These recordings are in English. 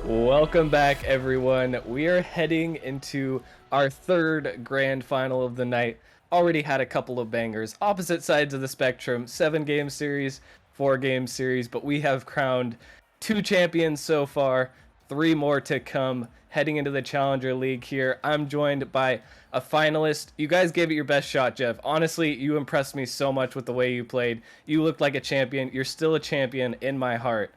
Welcome back, everyone. We are heading into our third grand final of the night. Already had a couple of bangers, opposite sides of the spectrum, 7-game series, 4-game series, but we have crowned 2 champions so far, 3 more to come. Heading into the Challenger League here, I'm joined by a finalist. You guys gave it your best shot, Jeff. Honestly, you impressed me so much with the way you played. You looked like a champion. You're still a champion in my heart.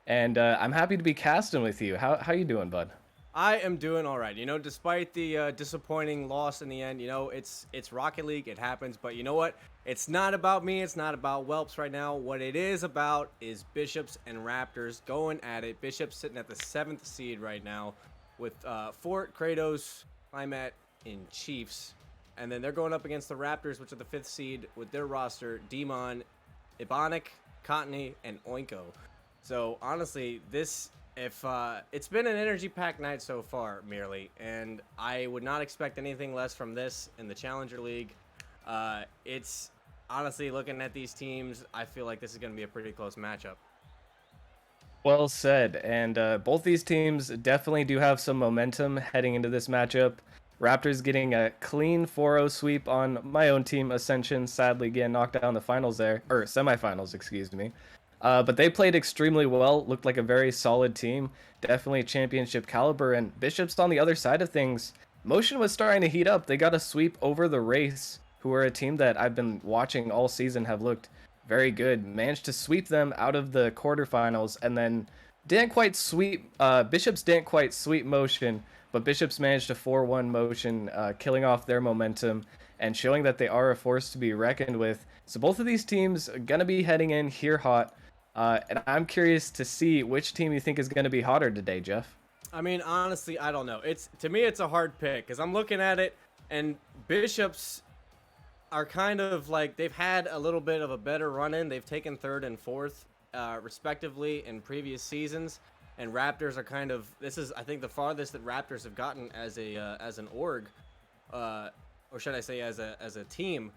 And I'm happy to be casting with you. How you doing, bud? I am doing all right. Despite the disappointing loss in the end, it's Rocket League. It happens. But you know what? It's not about me. It's not about Whelps right now. What it is about is Bishops and Raptors going at it. Bishops sitting at the 7th seed right now with Fort, Kratos, Climat, and Chiefs. And then they're going up against the Raptors, which are the 5th seed with their roster, Demon, Ebonic, Cottony, and Oinko. So honestly, if it's been an energy-packed night so far, merely, and I would not expect anything less from this in the Challenger League. It's honestly, looking at these teams, I feel like this is going to be a pretty close matchup. Well said. And both these teams definitely do have some momentum heading into this matchup. Raptors getting a clean 4-0 sweep on my own team, Ascension, sadly getting knocked out in the finals there, or semifinals, excuse me. But they played extremely well, looked like a very solid team, definitely championship caliber, and Bishops on the other side of things, Motion was starting to heat up. They got a sweep over the Race, who are a team that I've been watching all season, have looked very good, managed to sweep them out of the quarterfinals, and then didn't quite sweep, Bishops didn't quite sweep Motion, but Bishops managed to 4-1 Motion, killing off their momentum, and showing that they are a force to be reckoned with. So both of these teams are going to be heading in here hot. And I'm curious to see which team you think is going to be hotter today, Jeff. I mean, honestly, I don't know. To me, it's a hard pick because I'm looking at it, and Bishops are kind of like they've had a little bit of a better run in. They've taken 3rd and 4th, respectively, in previous seasons. And Raptors are kind of I think the farthest that Raptors have gotten as an org, or should I say as a team,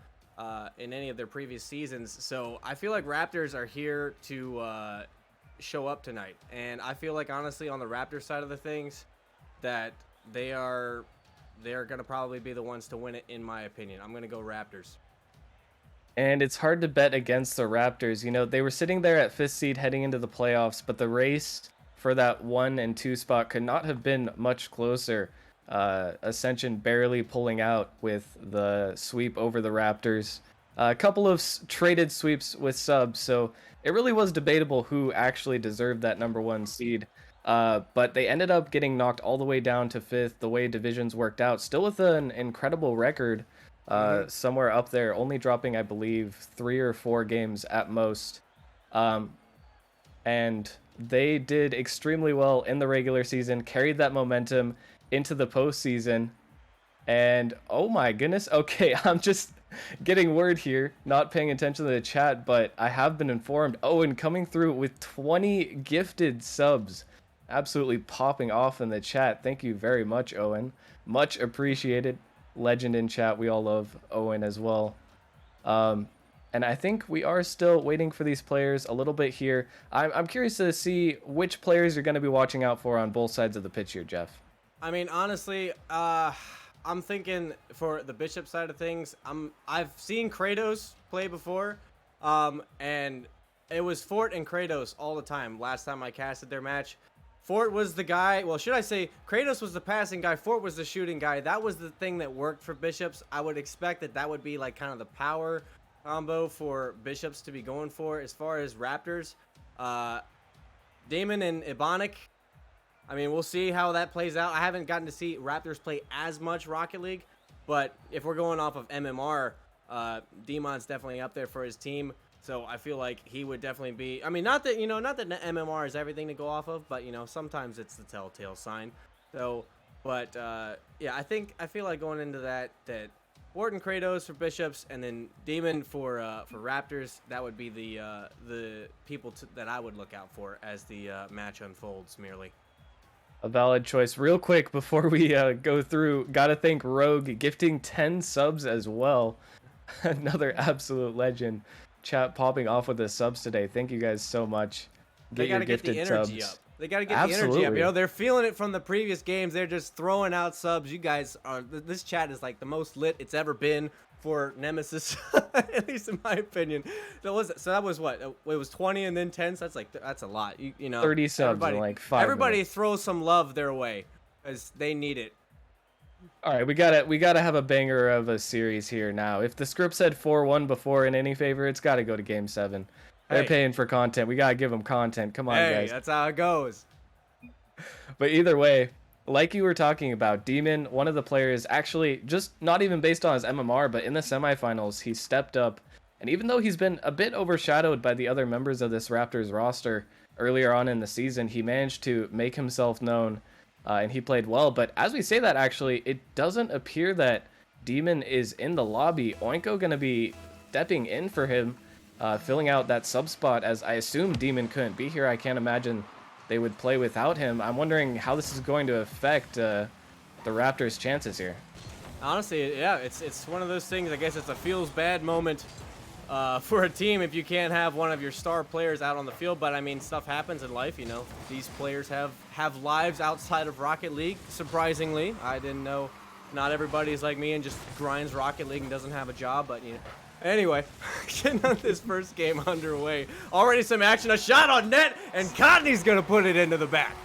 in any of their previous seasons. So I feel like Raptors are here to show up tonight, and I feel like honestly on the Raptors side of the things that they're gonna probably be the ones to win it, in my opinion. I'm gonna go Raptors. And it's hard to bet against the Raptors. You know, they were sitting there at 5th seed heading into the playoffs, but the race for that 1 and 2 spot could not have been much closer. Ascension barely pulling out with the sweep over the Raptors. A couple of traded sweeps with subs, so it really was debatable who actually deserved that number 1 seed. But they ended up getting knocked all the way down to 5th, the way divisions worked out. Still with an incredible record, somewhere up there, only dropping, I believe, 3 or 4 games at most. And they did extremely well in the regular season, carried that momentum into the postseason. And oh my goodness, okay, I'm just getting word here, not paying attention to the chat, but I have been informed. Owen coming through with 20 gifted subs. Absolutely popping off in the chat. Thank you very much, Owen. Much appreciated. Legend in chat. We all love Owen as well. And I think we are still waiting for these players a little bit here. I'm curious to see which players you're going to be watching out for on both sides of the pitch here, Jeff. I mean, honestly, I'm thinking for the Bishop side of things, I've seen Kratos play before, and it was Fort and Kratos all the time. Last time I casted their match, Fort was the guy. Well, should I say Kratos was the passing guy, Fort was the shooting guy. That was the thing that worked for Bishops. I would expect that would be like kind of the power combo for Bishops to be going for. As far as Raptors, Damon and Ebonic, I mean, we'll see how that plays out. I haven't gotten to see Raptors play as much Rocket League, but if we're going off of MMR, Demon's definitely up there for his team. So I feel like he would definitely be. I mean, not that MMR is everything to go off of, but sometimes it's the telltale sign. So, but yeah, I feel like going into that Wharton Kratos for Bishops, and then Demon for Raptors. That would be the people that I would look out for as the match unfolds. Merely. A valid choice. Real quick before we go through, gotta thank Rogue gifting 10 subs as well. Another absolute legend. Chat popping off with the subs today. Thank you guys so much. They gotta get the energy up. They got to get the energy up. Absolutely. You know, they're feeling it from the previous games. They're just throwing out subs. You guys are. This chat is like the most lit it's ever been for Nemesis, at least in my opinion. So that was what? It was 20 and then 10. So that's a lot. You know, 30 subs in like 5 everybody minutes. throw some love their way, as they need it. All right, we gotta have a banger of a series here now. If the script said 4-1 before in any favor, it's got to go to Game 7. They're Hey. paying for content. We gotta give them content. Come on, Hey, guys. that's how it goes. But either way, like you were talking about, Demon, one of the players, actually just not even based on his MMR, but in the semifinals, he stepped up. And even though he's been a bit overshadowed by the other members of this Raptors roster earlier on in the season, he managed to make himself known, and he played well. But as we say that, actually, it doesn't appear that Demon is in the lobby. Oinko going to be stepping in for him, filling out that sub spot, as I assume Demon couldn't be here. I can't imagine they would play without him. I'm wondering how this is going to affect the Raptors' chances here. Honestly, yeah, it's one of those things. I guess it's a feels bad moment for a team if you can't have one of your star players out on the field. But I mean, stuff happens in life, you know. These players have lives outside of Rocket League. Surprisingly, I didn't know. Not everybody's like me and just grinds Rocket League and doesn't have a job. But you know, anyway, getting on this first game underway. Already some action. A shot on net, and Cotney's gonna put it into the back.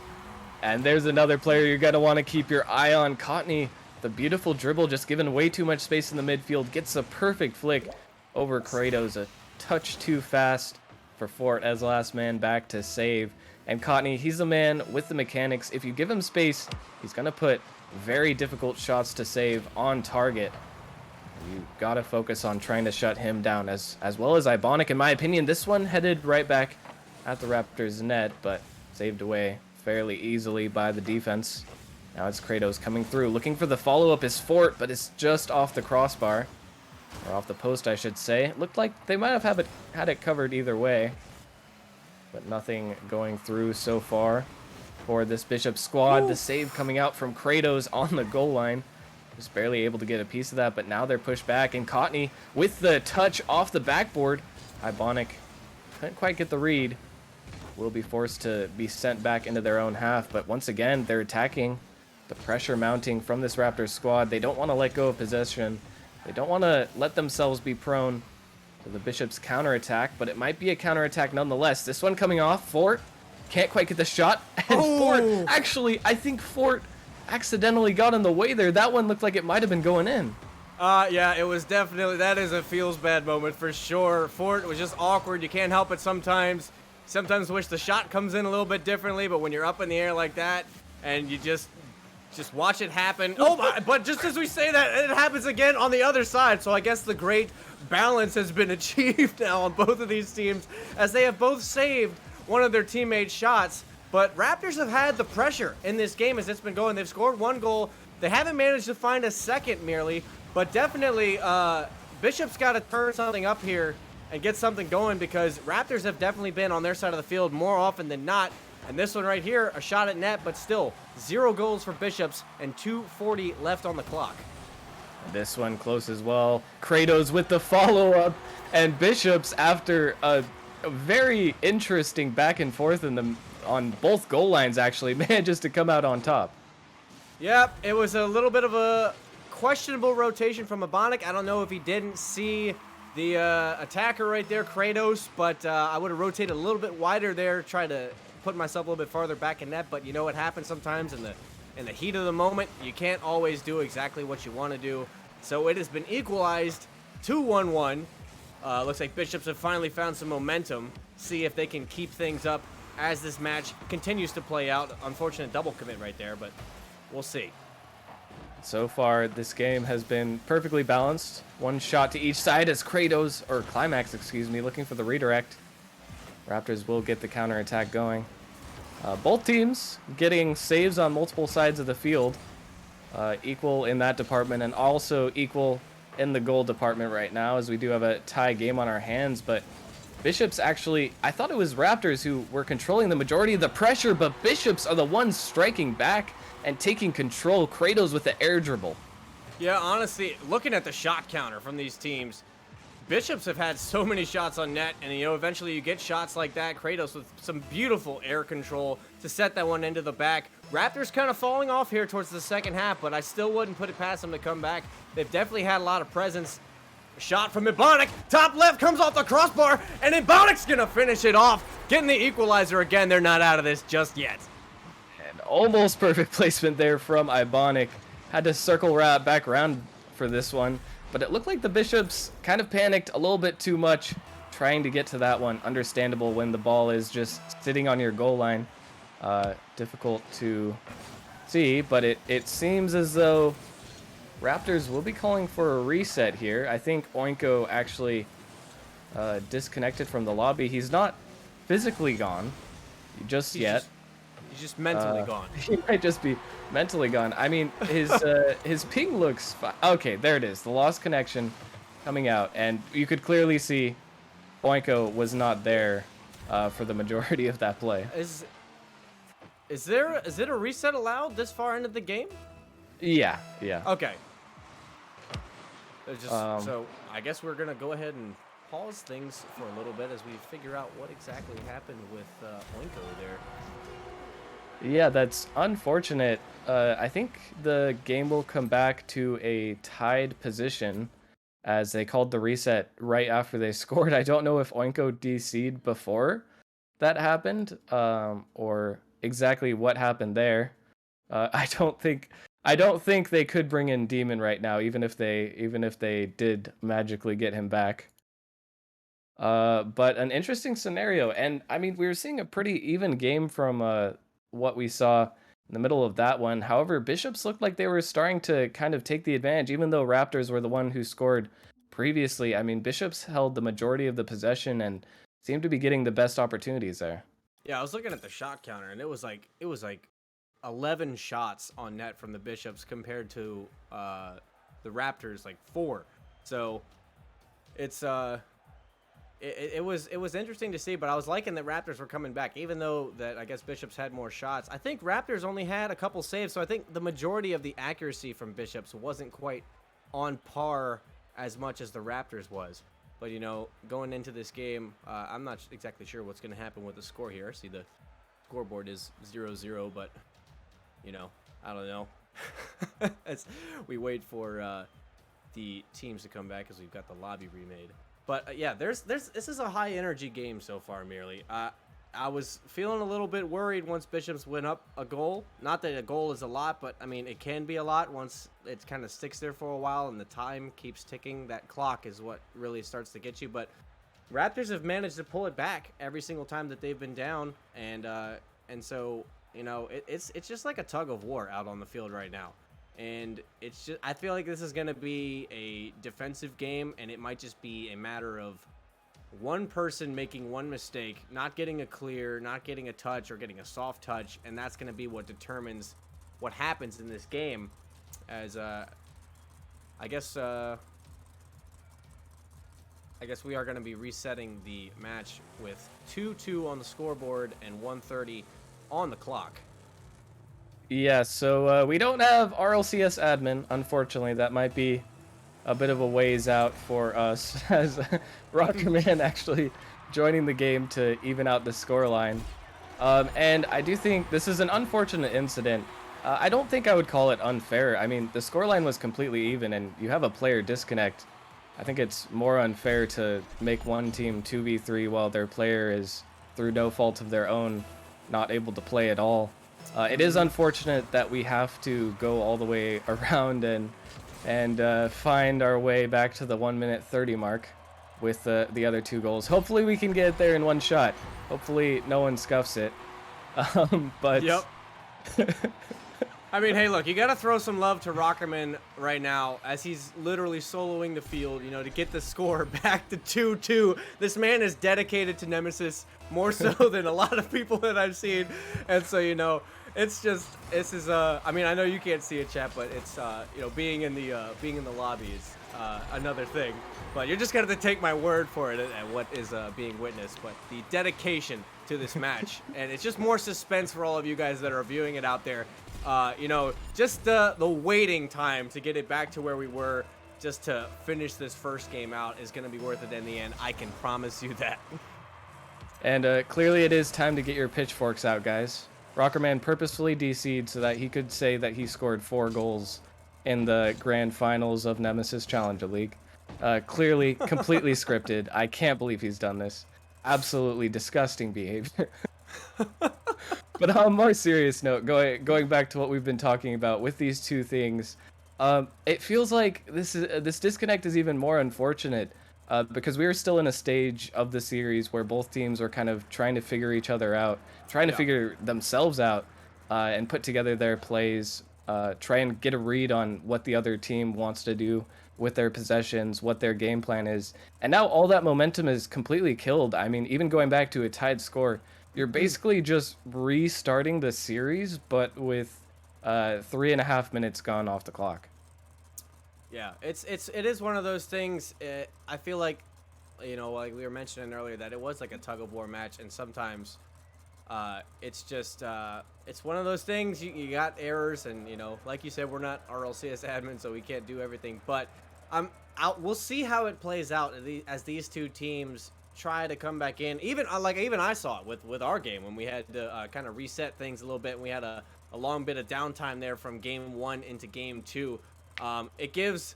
And there's another player you're going to want to keep your eye on. Cotney, the beautiful dribble, just given way too much space in the midfield, gets a perfect flick over Kratos. A touch too fast for Fort as last man back to save. And Cotney, he's a man with the mechanics. If you give him space, he's going to put very difficult shots to save on target. You got to focus on trying to shut him down, as well as Ibonic. In my opinion, this one headed right back at the Raptors' net, but saved away fairly easily by the defense. Now it's Kratos coming through. Looking for the follow-up is Fort, but it's just off the crossbar. Or off the post, I should say. It looked like they might have had it covered either way. But nothing going through so far for this Bishop squad. Ooh. The save coming out from Kratos on the goal line. Just barely able to get a piece of that, but now they're pushed back. And Cotney with the touch off the backboard. Ibonic couldn't quite get the read. Will be forced to be sent back into their own half, but once again, they're attacking. The pressure mounting from this Raptors squad. They don't want to let go of possession. They don't want to let themselves be prone to the Bishop's counterattack, but it might be a counterattack nonetheless. This one coming off, Fort can't quite get the shot. And Fort, actually, I think Fort accidentally got in the way there. That one looked like it might have been going in. Yeah, it was definitely, that is a feels bad moment for sure. Fort was just awkward. You can't help it sometimes. Sometimes wish the shot comes in a little bit differently, but when you're up in the air like that and you just watch it happen. Oh my, but just as we say that, it happens again on the other side. So I guess the great balance has been achieved now on both of these teams, as they have both saved one of their teammates' shots. But Raptors have had the pressure in this game as it's been going. They've scored one goal. They haven't managed to find a second merely, but definitely Bishop's got to turn something up here and get something going, because Raptors have definitely been on their side of the field more often than not. And this one right here, a shot at net, but still 0 goals for Bishops and 2:40 left on the clock. This one close as well. Kratos with the follow-up, and Bishops, after a very interesting back and forth on both goal lines, actually manages to come out on top. Yep, it was a little bit of a questionable rotation from Ibonic. I don't know if he didn't see the attacker right there, Kratos, but I would have rotated a little bit wider there, try to put myself a little bit farther back in net. But you know what happens sometimes in the heat of the moment, you can't always do exactly what you want to do. So it has been equalized to 1-1. Looks like Bishops have finally found some momentum. See if they can keep things up as this match continues to play out. Unfortunate double commit right there, but we'll see. So far, this game has been perfectly balanced. One shot to each side as Kratos, or Climax, excuse me, looking for the redirect. Raptors will get the counterattack going. Both teams getting saves on multiple sides of the field. Equal in that department, and also equal in the goal department right now, as we do have a tie game on our hands. But Bishops actually, I thought it was Raptors who were controlling the majority of the pressure, but Bishops are the ones striking back and taking control. Kratos with the air dribble. Yeah, honestly, looking at the shot counter from these teams, Bishops have had so many shots on net, and eventually you get shots like that. Kratos with some beautiful air control to set that one into the back. Raptors kind of falling off here towards the second half, but I still wouldn't put it past them to come back. They've definitely had a lot of presence. Shot from Ebonic, top left, comes off the crossbar, and Ebonic's gonna finish it off, getting the equalizer again. They're not out of this just yet. And almost perfect placement there from Ibonic. Had to circle back around for this one, but it looked like the Bishops kind of panicked a little bit too much trying to get to that one. Understandable when the ball is just sitting on your goal line. Difficult to see, but it seems as though Raptors will be calling for a reset here. I think Oinko actually disconnected from the lobby. He's not physically gone just yet. He's just mentally gone. He might just be mentally gone. I mean, his ping looks fine. Okay, there it is. The lost connection coming out, and you could clearly see Oinko was not there for the majority of that play. Is it a reset allowed this far into the game? Yeah. Okay. So I guess we're gonna go ahead and pause things for a little bit as we figure out what exactly happened with Oinko there. Yeah, that's unfortunate. I think the game will come back to a tied position as they called the reset right after they scored. I don't know if Oinko DC'd before that happened, or exactly what happened there. I don't think they could bring in Demon right now, even if they did magically get him back. But an interesting scenario, and I mean, we were seeing a pretty even game from what we saw in the middle of that one. However, Bishops looked like they were starting to kind of take the advantage, even though Raptors were the one who scored previously. I mean, Bishops held the majority of the possession and seemed to be getting the best opportunities there. Yeah, I was looking at the shot counter, and it was like 11 shots on net from the Bishops compared to the Raptors, like 4. So it's it was interesting to see, but I was liking that Raptors were coming back, even though that I guess Bishops had more shots. I think Raptors only had a couple saves, so I think the majority of the accuracy from Bishops wasn't quite on par as much as the Raptors was. But going into this game, I'm not exactly sure what's going to happen with the score here. See, the scoreboard is 0-0, but I don't know. As we wait for the teams to come back, as we've got the lobby remade. But yeah, this is a high energy game so far. Merely, I was feeling a little bit worried once Bishops went up a goal. Not that a goal is a lot, but I mean it can be a lot once it kind of sticks there for a while and the time keeps ticking. That clock is what really starts to get you. But Raptors have managed to pull it back every single time that they've been down, and so it's just like a tug of war out on the field right now. And I feel like this is going to be a defensive game, and it might just be a matter of one person making one mistake, not getting a clear, not getting a touch, or getting a soft touch, and that's going to be what determines what happens in this game. As I guess we are going to be resetting the match with 2-2 on the scoreboard and 1:30 on the clock. Yeah, so we don't have RLCS admin, unfortunately. That might be a bit of a ways out for us, as Rockerman actually joining the game to even out the scoreline. And I do think this is an unfortunate incident. I don't think I would call it unfair. I mean, the scoreline was completely even, and you have a player disconnect. I think it's more unfair to make one team 2v3 while their player is, through no fault of their own, not able to play at all. It is unfortunate that we have to go all the way around and find our way back to the 1:30 mark with the other 2 goals. Hopefully we can get there in one shot. Hopefully no one scuffs it. But yep. I mean, hey, look, you got to throw some love to Rockerman right now as he's literally soloing the field, to get the score back to 2-2. This man is dedicated to Nemesis more so than a lot of people that I've seen. And so, it's just, this is, I mean, I know you can't see it, chat, but it's, being in the lobby is another thing. But you're just going to take my word for it and what is being witnessed. But the dedication to this match, and it's just more suspense for all of you guys that are viewing it out there. Just the waiting time to get it back to where we were just to finish this first game out is going to be worth it in the end. I can promise you that. And clearly it is time to get your pitchforks out, guys. Rockerman purposefully DC'd so that he could say that he scored 4 goals in the grand finals of Nemesis Challenger League. Clearly, completely scripted. I can't believe he's done this. Absolutely disgusting behavior. But on a more serious note, going back to what we've been talking about with these two things, it feels like this disconnect is even more unfortunate because we are still in a stage of the series where both teams are kind of trying to figure each other out, trying to figure themselves out, and put together their plays, try and get a read on what the other team wants to do with their possessions, what their game plan is. And now all that momentum is completely killed. I mean, even going back to a tied score, you're basically just restarting the series, but with 3.5 minutes gone off the clock. Yeah, it is one of those things. I feel like, like we were mentioning earlier, that it was like a tug of war match, and sometimes it's just it's one of those things. You got errors, and like you said, we're not RLCS admin, so we can't do everything. But we'll see how it plays out as these two teams try to come back in. Even I saw it with our game when we had to kind of reset things a little bit, and we had a long bit of downtime there from game 1 into game 2. It gives,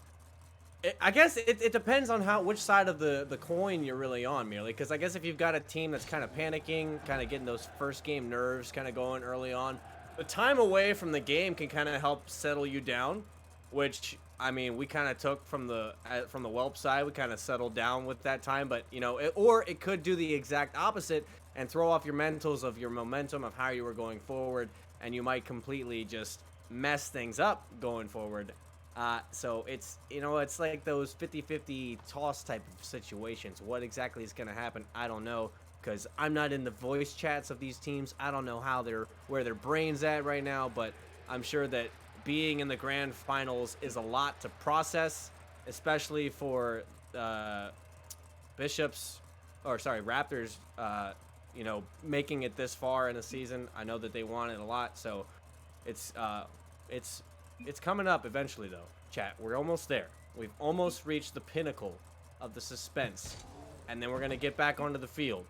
I guess it depends on which side of the coin you're really on, merely. Because I guess if you've got a team that's kind of panicking, kind of getting those first game nerves kind of going early on, the time away from the game can kind of help settle you down, which, I mean, we kind of took from the Whelp side. We kind of settled down with that time, but or it could do the exact opposite and throw off your mentals of your momentum of how you were going forward, and you might completely just mess things up going forward. So it's like those 50-50 toss type of situations. What exactly is going to happen, I don't know, because I'm not in the voice chats of these teams. I don't know where their brains at right now, but I'm sure that being in the grand finals is a lot to process, especially for Raptors, making it this far in the season. I know that they want it a lot, so it's coming up eventually, though, chat. We're almost there. We've almost reached the pinnacle of the suspense, and then we're going to get back onto the field.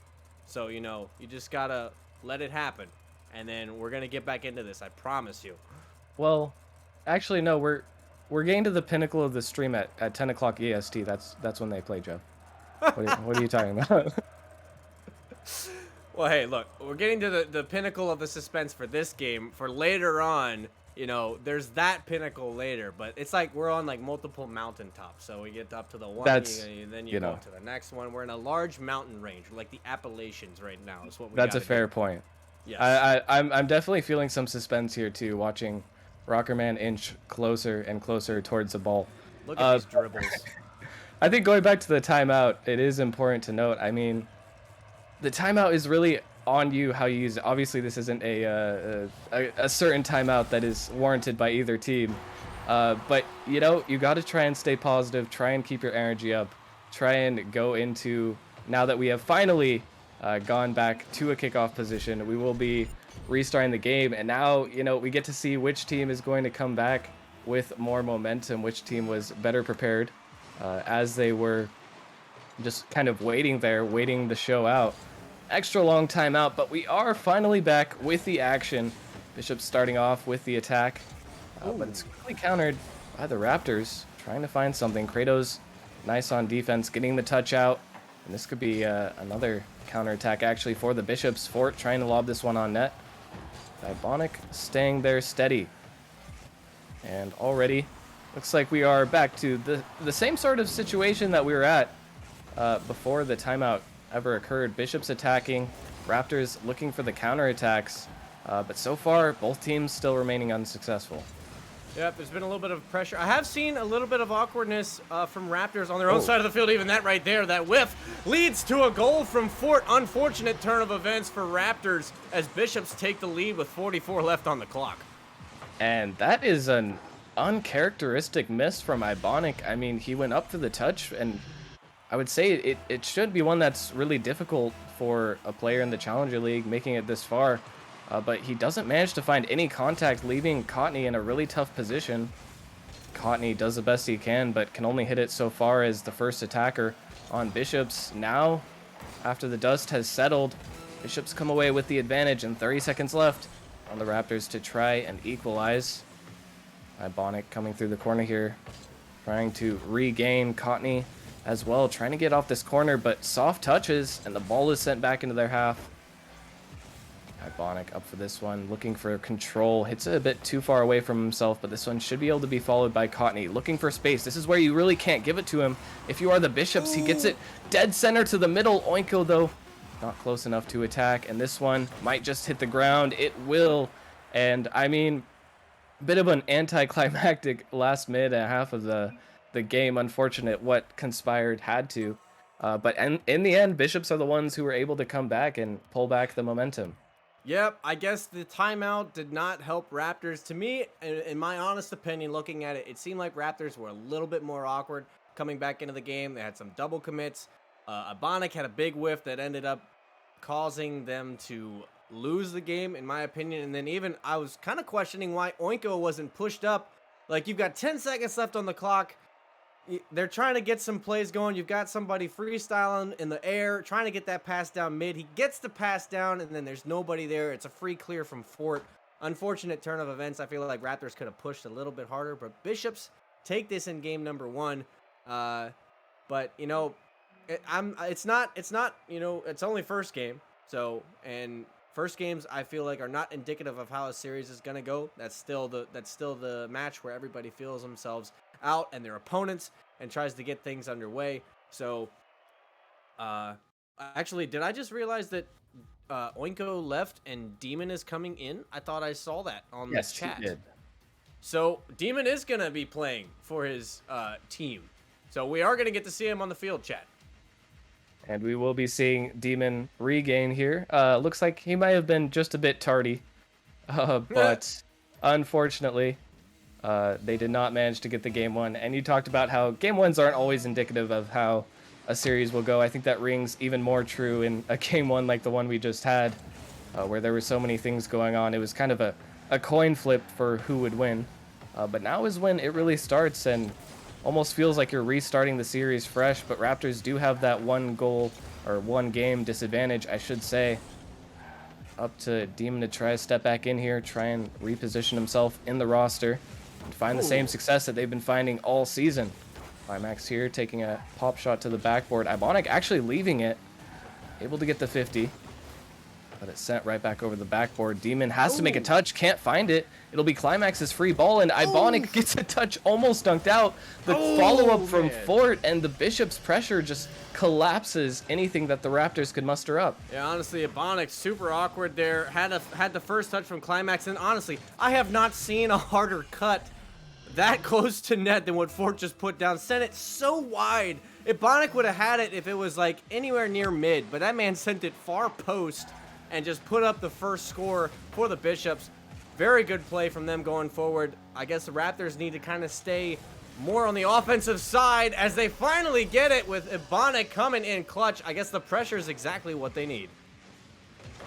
So, you just got to let it happen, and then we're going to get back into this. I promise you. Well, actually, no, we're getting to the pinnacle of the stream at 10 o'clock EST. That's when they play, Joe. What are you talking about? Well, hey, look, we're getting to the pinnacle of the suspense for this game. For later on, there's that pinnacle later, but it's like we're on like multiple mountaintops. So we get up to the one, then you go to the next one. We're in a large mountain range, like the Appalachians right now. Is what we. That's a fair point. Yes. I'm definitely feeling some suspense here too, watching Rockerman inch closer and closer towards the ball. Look at these dribbles. I think going back to the timeout, it is important to note. I mean, the timeout is really on you how you use it. Obviously, this isn't a certain timeout that is warranted by either team. But, you got to try and stay positive, try and keep your energy up, try and go into, now that we have finally gone back to a kickoff position, we will be restarting the game. And now, we get to see which team is going to come back with more momentum, which team was better prepared as they were just kind of waiting the show out. Extra long timeout, but we are finally back with the action. Bishop starting off with the attack, but it's quickly countered by the Raptors, trying to find something. Kratos, nice on defense, getting the touch out, and this could be another counterattack actually for the Bishops. Fort trying to lob this one on net. Diabolic staying there steady. And already looks like we are back to the same sort of situation that we were at before the timeout ever occurred. Bishops attacking, Raptors looking for the counterattacks, but so far both teams still remaining unsuccessful. Yep, there's been a little bit of pressure. I have seen a little bit of awkwardness from Raptors on their own side of the field. Even that right there, that whiff, leads to a goal from Fort. Unfortunate turn of events for Raptors as Bishops take the lead with 44 left on the clock. And that is an uncharacteristic miss from Ibonic. I mean, he went up for the touch, and I would say it should be one that's really difficult for a player in the Challenger League making it this far. But he doesn't manage to find any contact, leaving Cotney in a really tough position. Cottney does the best he can, but can only hit it so far as the first attacker on Bishops. Now, after the dust has settled, Bishops come away with the advantage and 30 seconds left on the Raptors to try and equalize. Ibonic coming through the corner here, trying to regain Cottney as well, trying to get off this corner, but soft touches and the ball is sent back into their half. Ibonic up for this one, looking for control, hits it a bit too far away from himself, but this one should be able to be followed by Cottney, looking for space. This is where you really can't give it to him if you are the Bishops. He gets it dead center to the middle. Oinko, though, not close enough to attack, and this one might just hit the ground. It will, and I mean, bit of an anticlimactic last minute and a half of the game. Unfortunate what conspired had to, but in the end, Bishops are the ones who were able to come back and pull back the momentum. Yep, I guess the timeout did not help Raptors. To me, in my honest opinion, looking at it, it seemed like Raptors were a little bit more awkward coming back into the game. They had some double commits. Ibonic had a big whiff that ended up causing them to lose the game, in my opinion. And then even I was kind of questioning why Oinko wasn't pushed up. Like, you've got 10 seconds left on the clock. They're trying to get some plays going. You've got somebody freestyling in the air, trying to get that pass down mid. He gets the pass down, and then there's nobody there. It's a free clear from Fort. Unfortunate turn of events. I feel like Raptors could have pushed a little bit harder, but Bishops take this in game number 1. But you know, it's not. You know, it's only first game. So, and first games I feel like are not indicative of how a series is gonna go. That's still the match where everybody feels themselves out and their opponents and tries to get things underway. So actually, did I just realize that Oinko left and Demon is coming in? I thought I saw that on the chat. He did. So Demon is gonna be playing for his team, so we are gonna get to see him on the field, chat. And we will be seeing Demon regain here. Looks like he might have been just a bit tardy, but unfortunately, they did not manage to get the game 1. And you talked about how game 1s aren't always indicative of how a series will go. I think that rings even more true in a game 1 like the one we just had, where there were so many things going on. It was kind of a coin flip for who would win. But now is when it really starts and almost feels like you're restarting the series fresh. But Raptors do have that one goal or one game disadvantage, I should say. Up to Demon to try to step back in here, try and reposition himself in the roster and find the same success that they've been finding all season. Climax here taking a pop shot to the backboard. Ibonic actually leaving it, able to get the 50, but it's sent right back over the backboard. Demon has to make a touch, can't find it. It'll be Climax's free ball, and Ibonic gets a touch, almost dunked out. The follow-up from Fort, and the Bishop's pressure just collapses anything that the Raptors could muster up. Yeah, honestly, Ibonic super awkward there. Had the first touch from Climax, and honestly, I have not seen a harder cut that close to net than what Fort just put down. Sent it so wide. Ibonic would have had it if it was like anywhere near mid, but that man sent it far post and just put up the first score for the Bishops. Very good play from them going forward. I guess the Raptors need to kind of stay more on the offensive side as they finally get it with Ibonic coming in clutch. I guess the pressure is exactly what they need.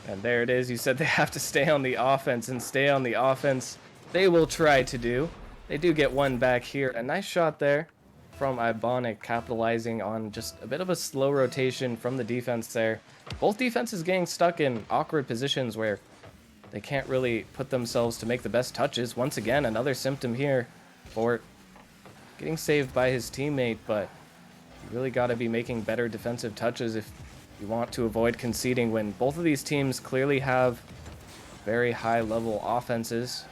And there it is. You said they have to stay on the offense, and stay on the offense they will try to do. They do get one back here. A nice shot there from Ibonic, capitalizing on just a bit of a slow rotation from the defense there. Both defenses getting stuck in awkward positions where they can't really put themselves to make the best touches. Once again, another symptom here for getting saved by his teammate, but you really got to be making better defensive touches if you want to avoid conceding when both of these teams clearly have very high level offenses.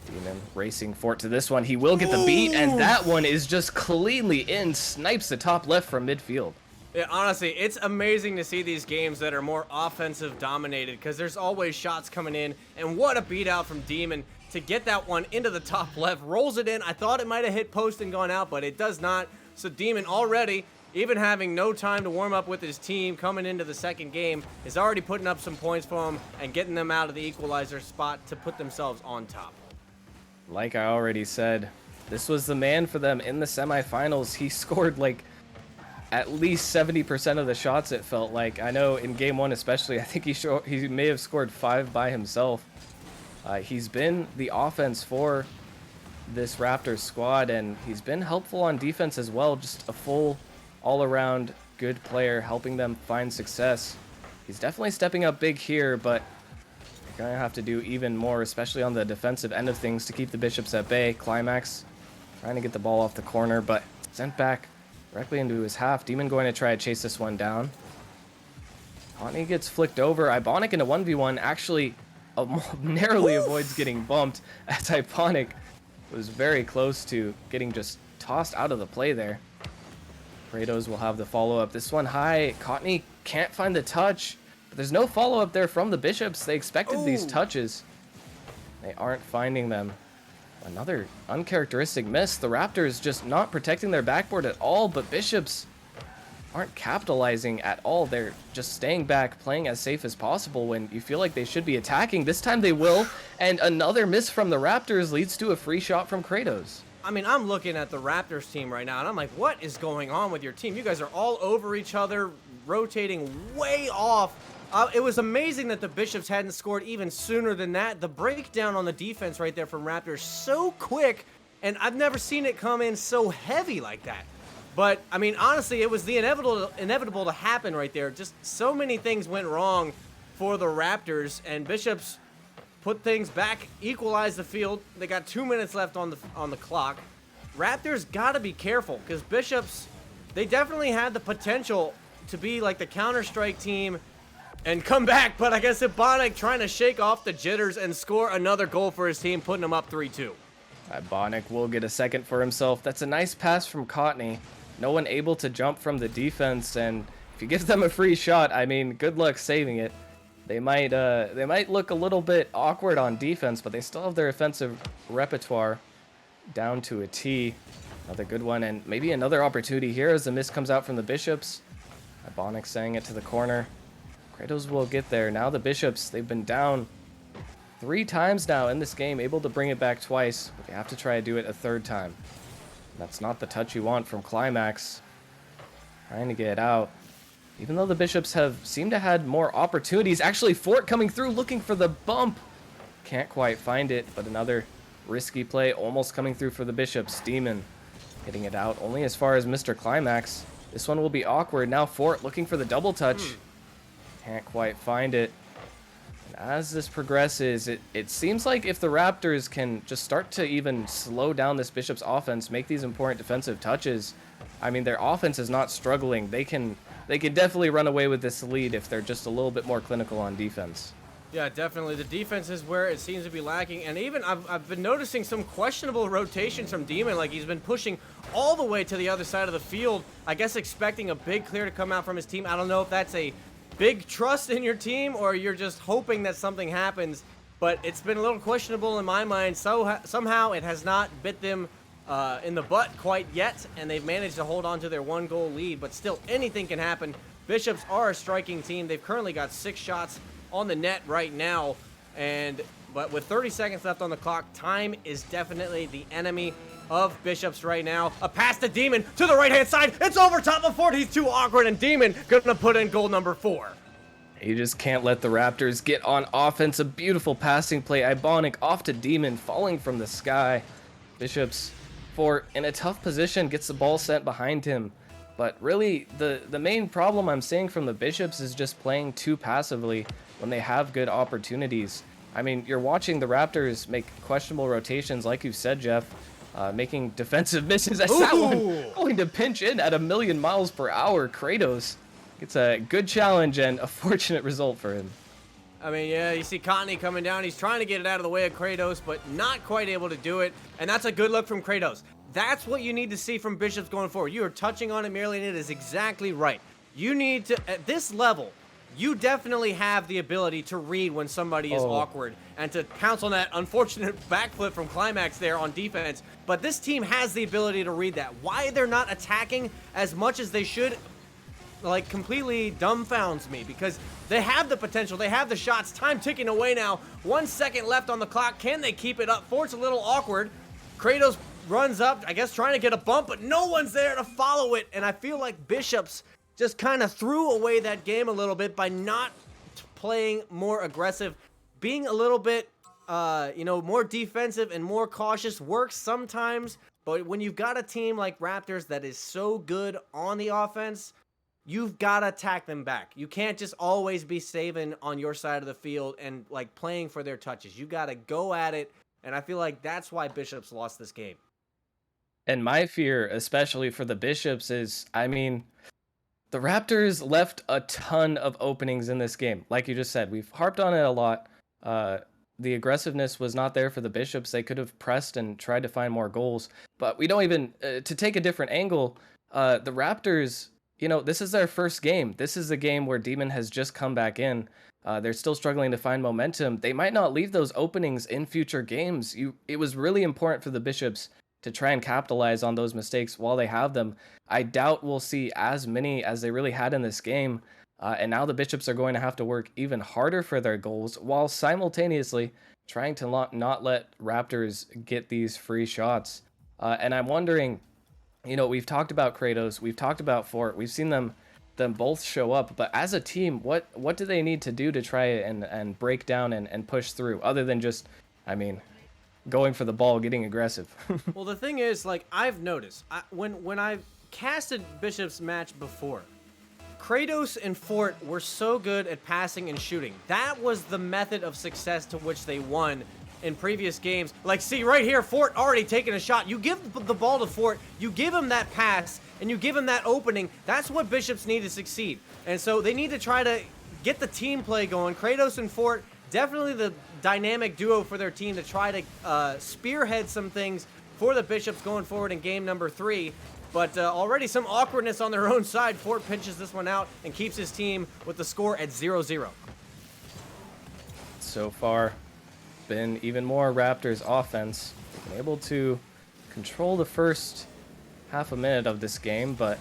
Demon racing Fort to this one. He will get the beat, and that one is just cleanly in. Snipes the top left from midfield. Yeah, honestly, it's amazing to see these games that are more offensive dominated because there's always shots coming in. And what a beat out from Demon to get that one into the top left. Rolls it in. I thought it might have hit post and gone out, but it does not. So Demon already, even having no time to warm up with his team coming into the second game, is already putting up some points for him and getting them out of the equalizer spot to put themselves on top. Like I already said, this was the man for them in the semifinals. He scored like at least 70% of the shots, it felt like. I know in game 1 especially, I think he may have scored 5 by himself. He's been the offense for this Raptors squad, and he's been helpful on defense as well. Just a full, all-around good player, helping them find success. He's definitely stepping up big here, but they're gonna have to do even more, especially on the defensive end of things, to keep the Bishops at bay. Climax trying to get the ball off the corner, but sent back directly into his half. Demon going to try to chase this one down. Courtney gets flicked over. Ibonic in a 1v1 actually narrowly avoids getting bumped, as Ibonic was very close to getting just tossed out of the play there. Kratos will have the follow-up. This one high. Courtney can't find the touch, but there's no follow-up there from the Bishops. They expected these touches. They aren't finding them. Another uncharacteristic miss. The Raptors just not protecting their backboard at all, but Bishops aren't capitalizing at all. They're just staying back, playing as safe as possible when you feel like they should be attacking. This time they will, and another miss from the Raptors leads to a free shot from Kratos. I mean, I'm looking at the Raptors team right now, and I'm like, what is going on with your team? You guys are all over each other, rotating way off. It was amazing that the Bishops hadn't scored even sooner than that. The breakdown on the defense right there from Raptors, so quick, and I've never seen it come in so heavy like that. But, I mean, honestly, it was the inevitable to happen right there. Just so many things went wrong for the Raptors, and Bishops put things back, equalized the field. They got 2 minutes left on the clock. Raptors got to be careful, because Bishops, they definitely had the potential to be like the Counter-Strike team and come back, but I guess Ibonic trying to shake off the jitters and score another goal for his team, putting them up 3-2. Ibonic will get a second for himself. That's a nice pass from Courtney. No one able to jump from the defense, and if you give them a free shot, I mean, good luck saving it. They might look a little bit awkward on defense, but they still have their offensive repertoire down to a T. Another good one, and maybe another opportunity here as the miss comes out from the Bishops. Ibonic saying it to the corner. Kratos will get there. Now the Bishops, they've been down 3 times now in this game, able to bring it back twice, but they have to try to do it a 3rd time. That's not the touch you want from Climax. Trying to get it out. Even though the Bishops have seemed to had more opportunities. Actually, Fort coming through looking for the bump. Can't quite find it, but another risky play almost coming through for the Bishops. Demon hitting it out only as far as Mr. Climax. This one will be awkward. Now Fort looking for the double touch. Can't quite find it. As this progresses, it seems like if the Raptors can just start to even slow down this Bishops offense, make these important defensive touches, I mean, their offense is not struggling. They can definitely run away with this lead if they're just a little bit more clinical on defense. Yeah, definitely. The defense is where it seems to be lacking, and even I've been noticing some questionable rotations from Demon. Like, he's been pushing all the way to the other side of the field, I guess expecting a big clear to come out from his team. I don't know if that's a big trust in your team or you're just hoping that something happens, but it's been a little questionable in my mind. So somehow it has not bit them in the butt quite yet, and they've managed to hold on to their 1-goal lead, but still anything can happen. Bishops are a striking team. They've currently got 6 shots on the net right now, but with 30 seconds left on the clock, time is definitely the enemy of Bishops right now. A pass to Demon to the right-hand side. It's over top of Fort. He's too awkward, and Demon gonna put in goal number 4. You just can't let the Raptors get on offense. A beautiful passing play. Ibonic off to Demon, falling from the sky. Bishops, Fort in a tough position, gets the ball sent behind him. But really, the main problem I'm seeing from the Bishops is just playing too passively when they have good opportunities. I mean, you're watching the Raptors make questionable rotations, like you said, Jeff, making defensive misses. As that one going to pinch in at 1,000,000 miles per hour. Kratos gets a good challenge and a fortunate result for him. I mean, yeah, you see Courtney coming down. He's trying to get it out of the way of Kratos, but not quite able to do it. And that's a good look from Kratos. That's what you need to see from Bishops going forward. You are touching on it, Merely, and it is exactly right. You need to, at this level, you definitely have the ability to read when somebody is awkward and to pounce on that unfortunate backflip from Climax there on defense. But this team has the ability to read that. Why they're not attacking as much as they should, like, completely dumbfounds me, because they have the potential. They have the shots. Time ticking away now. 1 second left on the clock. Can they keep it up? Fort's a little awkward. Kratos runs up, I guess trying to get a bump, but no one's there to follow it. And I feel like Bishops just kind of threw away that game a little bit by not playing more aggressive, being a little bit more defensive and more cautious works sometimes. But when you've got a team like Raptors that is so good on the offense, you've got to attack them back. You can't just always be saving on your side of the field and like playing for their touches. You got to go at it. And I feel like that's why Bishops lost this game. And my fear, especially for the Bishops, is, I mean, the Raptors left a ton of openings in this game. Like you just said, we've harped on it a lot. The aggressiveness was not there for the Bishops. They could have pressed and tried to find more goals. But we don't even, to take a different angle, the Raptors, this is their first game. This is a game where Demon has just come back in. They're still struggling to find momentum. They might not leave those openings in future games. It was really important for the Bishops to try and capitalize on those mistakes while they have them. I doubt we'll see as many as they really had in this game. And now the Bishops are going to have to work even harder for their goals while simultaneously trying to not let Raptors get these free shots. And I'm wondering, we've talked about Kratos, we've talked about Fort, we've seen them both show up, but as a team, what do they need to do to try and break down and push through, other than just, going for the ball, getting aggressive? Well, the thing is, like, I've noticed, when I've casted Bishop's match before, Kratos and Fort were so good at passing and shooting. That was the method of success to which they won in previous games. Like, see, right here, Fort already taking a shot. You give the ball to Fort, you give him that pass, and you give him that opening. That's what Bishops need to succeed. And so they need to try to get the team play going. Kratos and Fort, definitely the dynamic duo for their team to try to spearhead some things for the Bishops going forward in game number 3. But already some awkwardness on their own side. Fort pinches this one out and keeps his team with the score at 0-0. So far, been even more Raptors offense. Been able to control the first half a minute of this game, but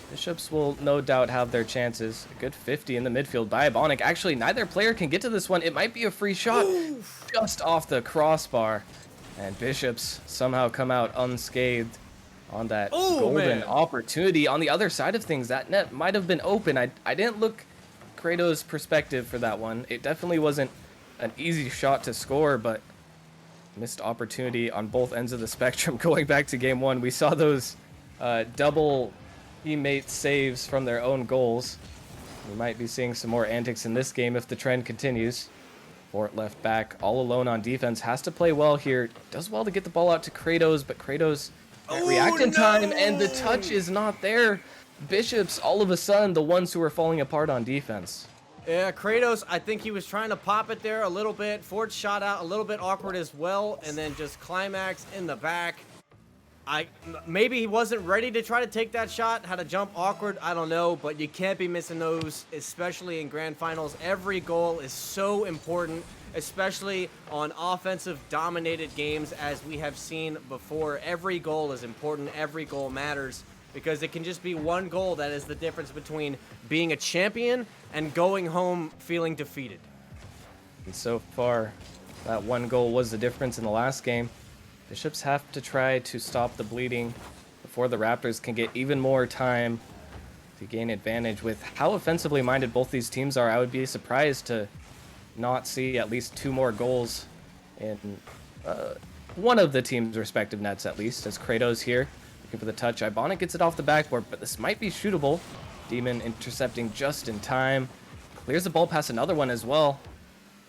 Bishops will no doubt have their chances. A good 50 in the midfield by Ebonic. Actually, neither player can get to this one. It might be a free shot. Oof. Just off the crossbar. And Bishops somehow come out unscathed on that golden opportunity. On the other side of things, that net might have been open. I didn't look Kratos' perspective for that one. It definitely wasn't an easy shot to score, but missed opportunity on both ends of the spectrum. Going back to game 1, we saw those double teammate saves from their own goals. We might be seeing some more antics in this game if the trend continues. Fort left back all alone on defense, has to play well here. Does well to get the ball out to Kratos, but Kratos react in time, and the touch is not there. Bishops, all of a sudden, the ones who are falling apart on defense. Yeah, Kratos, I think he was trying to pop it there a little bit. Ford shot out a little bit awkward as well, and then just climax in the back. Maybe he wasn't ready to try to take that shot, had to jump awkward, I don't know, but you can't be missing those, especially in grand finals. Every goal is so important, especially on offensive dominated games, as we have seen before. Every goal is important, every goal matters, because it can just be one goal that is the difference between being a champion and going home feeling defeated. And so far, that one goal was the difference in the last game. Bishops have to try to stop the bleeding before the Raptors can get even more time to gain advantage. With how offensively minded both these teams are, I would be surprised to not see at least 2 more goals in one of the team's respective nets, at least, as Kratos here looking for the touch. Ibonic gets it off the backboard, but this might be shootable. Demon intercepting just in time. Clears the ball past another one as well.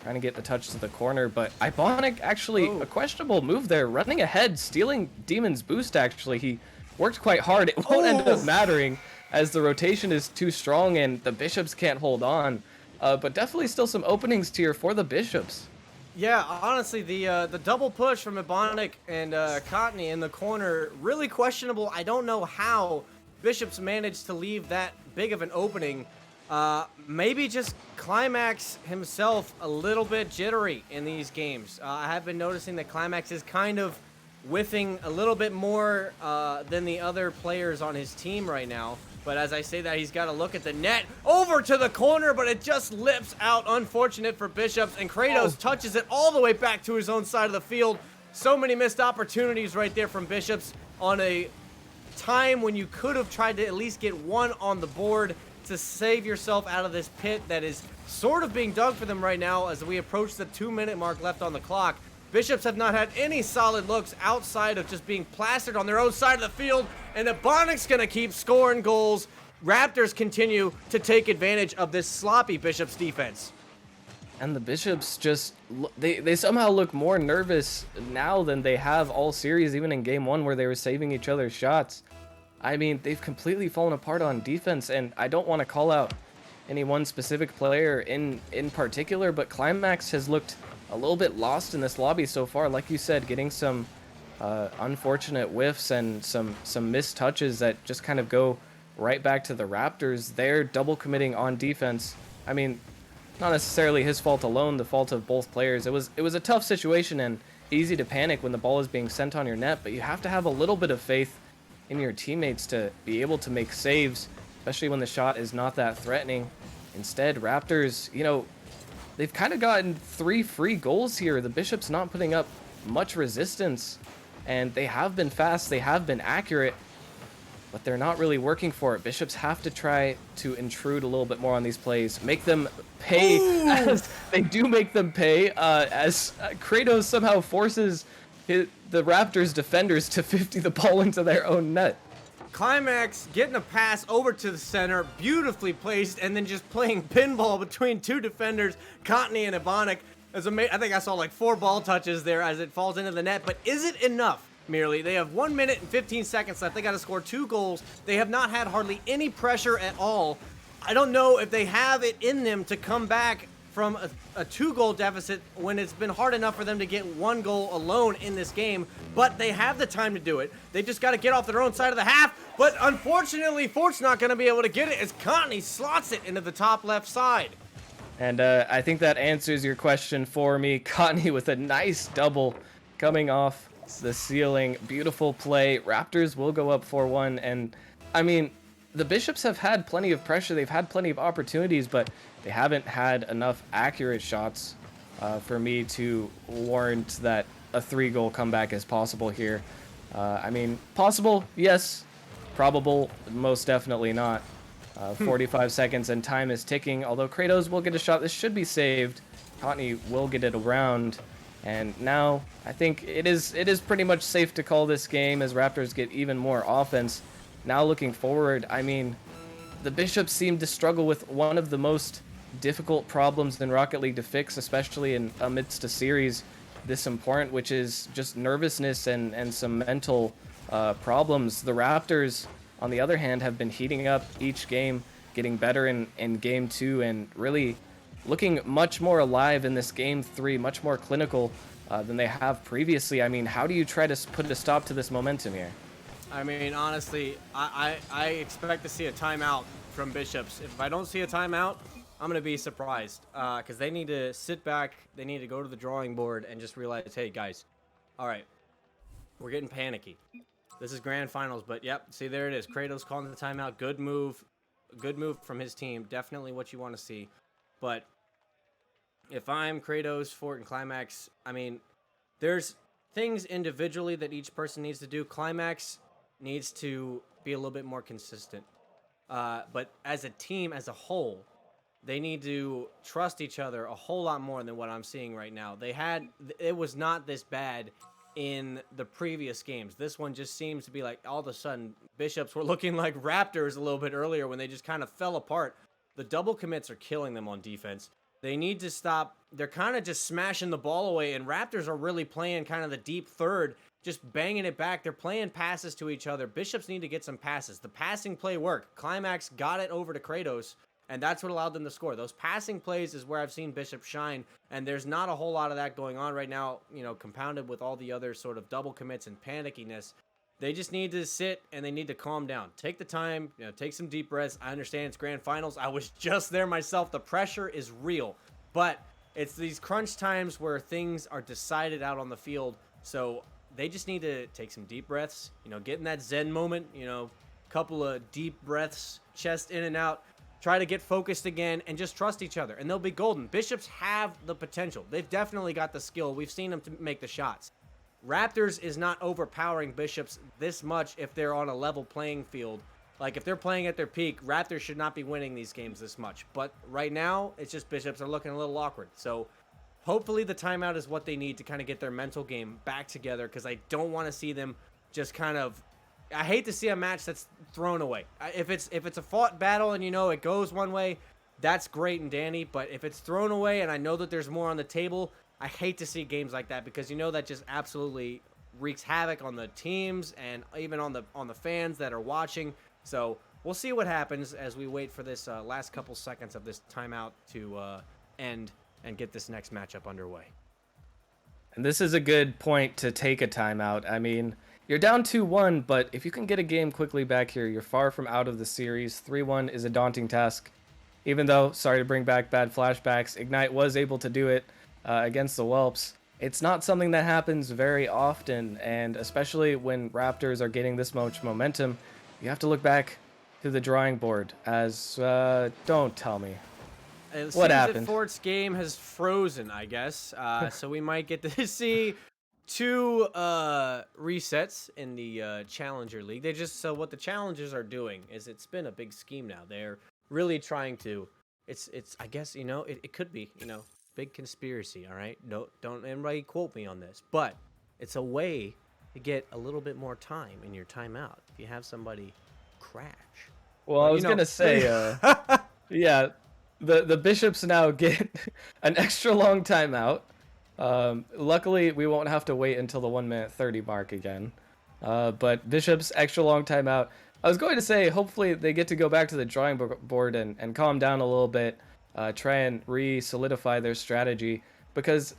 Trying to get the touch to the corner, but Ibonic actually a questionable move there, running ahead, stealing Demon's boost. Actually, he worked quite hard. It won't end up mattering as the rotation is too strong and the Bishops can't hold on. But definitely still some openings here for the Bishops. Yeah, honestly, the double push from Ebonic and Cotney in the corner, really questionable. I don't know how Bishops managed to leave that big of an opening. Maybe just Climax himself a little bit jittery in these games. I have been noticing that Climax is kind of whiffing a little bit more than the other players on his team right now. But as I say that, he's got to look at the net. Over to the corner, but it just lips out. Unfortunate for Bishops, and Kratos touches it all the way back to his own side of the field. So many missed opportunities right there from Bishops on a time when you could have tried to at least get one on the board. to save yourself out of this pit that is sort of being dug for them right now as we approach the 2-minute mark left on the clock. Bishops have not had any solid looks outside of just being plastered on their own side of the field, and Ebonic's gonna keep scoring goals. Raptors continue to take advantage of this sloppy Bishops defense. And the Bishops just, they somehow look more nervous now than they have all series, even in game 1 where they were saving each other's shots. I mean, they've completely fallen apart on defense, and I don't want to call out any one specific player in particular, but Climax has looked a little bit lost in this lobby so far. Like you said, getting some unfortunate whiffs and some missed touches that just kind of go right back to the Raptors. They're double committing on defense. I mean, not necessarily his fault alone, the fault of both players. It was a tough situation and easy to panic when the ball is being sent on your net, but you have to have a little bit of faith in your teammates to be able to make saves, especially when the shot is not that threatening. Instead, Raptors, you know, they've kind of gotten 3 free goals here. The Bishops not putting up much resistance, and they have been fast, they have been accurate, but they're not really working for it. Bishops have to try to intrude a little bit more on these plays, make them pay. As they do make them pay, as Kratos somehow forces the Raptors defenders to 50 the ball into their own net. Climax getting a pass over to the center, beautifully placed, and then just playing pinball between 2 defenders, Cottony and Ebonic. I think I saw like 4 ball touches there as it falls into the net, but is it enough? Merely, they have 1 minute and 15 seconds left. They got to score 2 goals. They have not had hardly any pressure at all. I don't know if they have it in them to come back from a 2-goal deficit when it's been hard enough for them to get 1 goal alone in this game, but they have the time to do it. They just got to get off their own side of the half, but unfortunately, Fort's not going to be able to get it as Cottony slots it into the top left side. And I think that answers your question for me. Cottony with a nice double coming off the ceiling. Beautiful play. Raptors will go up 4-1, and I mean, the Bishops have had plenty of pressure. They've had plenty of opportunities, but they haven't had enough accurate shots for me to warrant that a 3-goal comeback is possible here. I mean, possible, yes. Probable, most definitely not. 45 seconds and time is ticking, although Kratos will get a shot. This should be saved. Cottony will get it around. And now I think it is pretty much safe to call this game as Raptors get even more offense. Now looking forward, I mean, the Bishops seem to struggle with one of the most difficult problems in Rocket League to fix, especially amidst a series this important, which is just nervousness and some mental problems. The Raptors, on the other hand, have been heating up each game, getting better in game 2, and really looking much more alive in this game 3, much more clinical than they have previously. I mean, how do you try to put a stop to this momentum here? I mean, honestly, I expect to see a timeout from Bishops. If I don't see a timeout, I'm going to be surprised because they need to sit back. They need to go to the drawing board and just realize, hey, guys, all right, we're getting panicky. This is grand finals, but yep, see, there it is. Kratos calling the timeout. Good move from his team. Definitely what you want to see. But if I'm Kratos, Fort, and Climax, I mean, there's things individually that each person needs to do. Climax needs to be a little bit more consistent. But as a team, as a whole, they need to trust each other a whole lot more than what I'm seeing right now. It was not this bad in the previous games. This one just seems to be like all of a sudden Bishops were looking like Raptors a little bit earlier when they just kind of fell apart. The double commits are killing them on defense. They need to stop. They're kind of just smashing the ball away, and Raptors are really playing kind of the deep third, just banging it back. They're playing passes to each other. Bishops need to get some passes. The passing play worked. Climax got it over to Kratos, and that's what allowed them to score. Those passing plays is where I've seen Bishop shine, and there's not a whole lot of that going on right now, you know, compounded with all the other sort of double commits and panickiness. They just need to sit and they need to calm down. Take the time, you know, take some deep breaths. I understand it's grand finals. I was just there myself. The pressure is real, but it's these crunch times where things are decided out on the field. So they just need to take some deep breaths, you know, get in that Zen moment, you know, couple of deep breaths, chest in and out, try to get focused again and just trust each other and they'll be golden. Bishops have the potential. They've definitely got the skill. We've seen them to make the shots. Raptors is not overpowering Bishops this much if they're on a level playing field. Like, if they're playing at their peak, Raptors should not be winning these games this much. But right now, it's just Bishops are looking a little awkward. So hopefully the timeout is what they need to kind of get their mental game back together, because I don't want to see them just kind of. I hate to see a match that's thrown away. If it's a fought battle and it goes one way, that's great and dandy. But if it's thrown away and I know that there's more on the table, I hate to see games like that, because that just absolutely wreaks havoc on the teams and even on the fans that are watching. So we'll see what happens as we wait for this last couple seconds of this timeout to end and get this next matchup underway. And this is a good point to take a timeout. I mean, you're down 2-1, but if you can get a game quickly back here, you're far from out of the series. 3-1 is a daunting task. Even though, sorry to bring back bad flashbacks, Ignite was able to do it against the Whelps. It's not something that happens very often, and especially when Raptors are getting this much momentum, you have to look back to the drawing board as, don't tell me. It What seems happened? that Fort's game has frozen, I guess. So we might get to see two resets in the Challenger League. So what the Challengers are doing is, it's been a big scheme now. They're really trying to. It's I guess it could be big conspiracy. All right, don't anybody quote me on this, but it's a way to get a little bit more time in your timeout if you have somebody crash. Well, I was gonna say, yeah, the Bishops now get an extra long timeout. Luckily, we won't have to wait until the 1 minute 30 mark again. But Bishops extra long timeout. I was going to say, hopefully they get to go back to the drawing board and calm down a little bit, try and re-solidify their strategy, because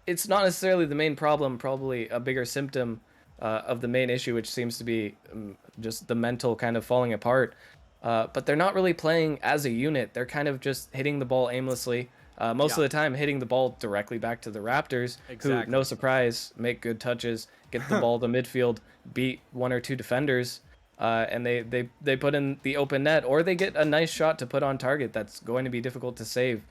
it's not necessarily the main problem, probably a bigger symptom of the main issue, which seems to be just the mental kind of falling apart. But they're not really playing as a unit. They're kind of just hitting the ball aimlessly. Most of the time hitting the ball directly back to the Raptors, who, no surprise, make good touches, get the ball to midfield, beat one or two defenders, and they put in the open net, or they get a nice shot to put on target that's going to be difficult to save.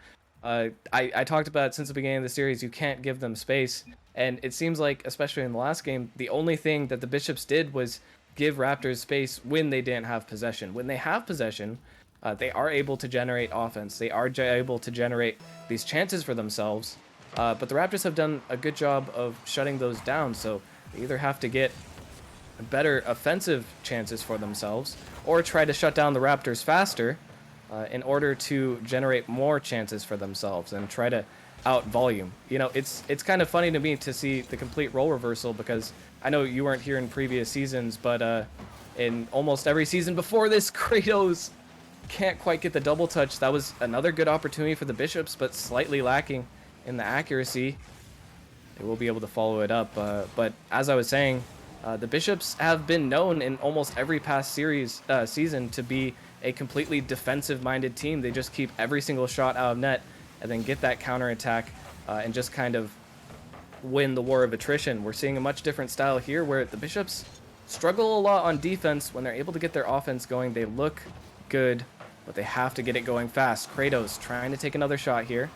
I talked about since the beginning of the series, you can't give them space, and it seems like, especially in the last game, the only thing that the Bishops did was give Raptors space when they didn't have possession. When they have possession, they are able to generate offense. They are able to generate these chances for themselves. But the Raptors have done a good job of shutting those down. So they either have to get better offensive chances for themselves, or try to shut down the Raptors faster in order to generate more chances for themselves and try to out volume. It's kind of funny to me to see the complete role reversal, because I know you weren't here in previous seasons, but in almost every season before this, Kratos can't quite get the double touch. That was another good opportunity for the Bishops, but slightly lacking in the accuracy. They will be able to follow it up. But as I was saying, the Bishops have been known in almost every past season to be a completely defensive-minded team. They just keep every single shot out of net and then get that counterattack and just kind of win the war of attrition. We're seeing a much different style here, where the Bishops struggle a lot on defense. When they're able to get their offense going, they look good, but they have to get it going fast. Kratos trying to take another shot here.